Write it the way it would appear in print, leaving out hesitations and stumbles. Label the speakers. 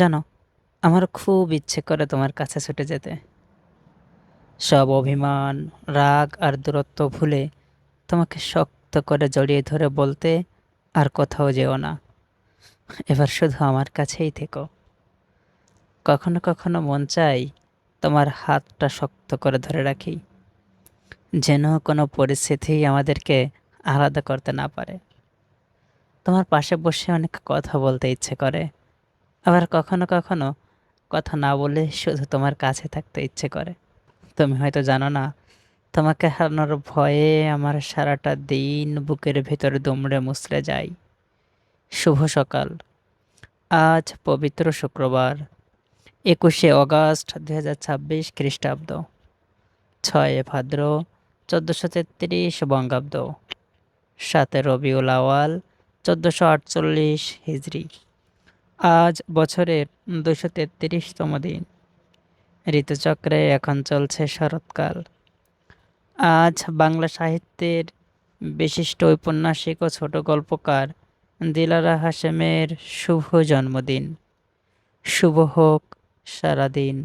Speaker 1: জানো, আমার খুব ইচ্ছে করে তোমার কাছে ছুটে যেতে। সব অভিমান, রাগ আর দূরত্ব ভুলে তোমাকে শক্ত করে জড়িয়ে ধরে বলতে, আর কোথাও যেও না, এবার শুধু আমার কাছেই থেকো। কখনো কখনো মন চাই তোমার হাতটা শক্ত করে ধরে রাখি, যেন কোনো পরিস্থিতি আমাদেরকে আলাদা করতে না পারে। তোমার পাশে বসে অনেক কথা বলতে ইচ্ছে করে, আবার কখনো কখনো কথা না বলে শুধু তোমার কাছে থাকতে ইচ্ছে করে। তুমি হয়তো জানো না, তোমাকে হারানোর ভয়ে আমার সারাটা দিন বুকের ভেতর দুমড়ে মুচড়ে যায়। শুভ সকাল। আজ পবিত্র শুক্রবার, 21শে অগাস্ট 2026 খ্রিস্টাব্দ, 6 ভাদ্র 1433 বঙ্গাব্দ, 7 রবিউল আওয়াল 1448 হিজরি। আজ বছরের 233তম দিন। ঋতুচক্রে এখন চলছে শরৎকাল। আজ বাংলা সাহিত্যের বিশিষ্ট ঔপন্যাসিক ও ছোট গল্পকার দিলারা হাশেমের শুভ জন্মদিন। শুভ হোক সারাদিন।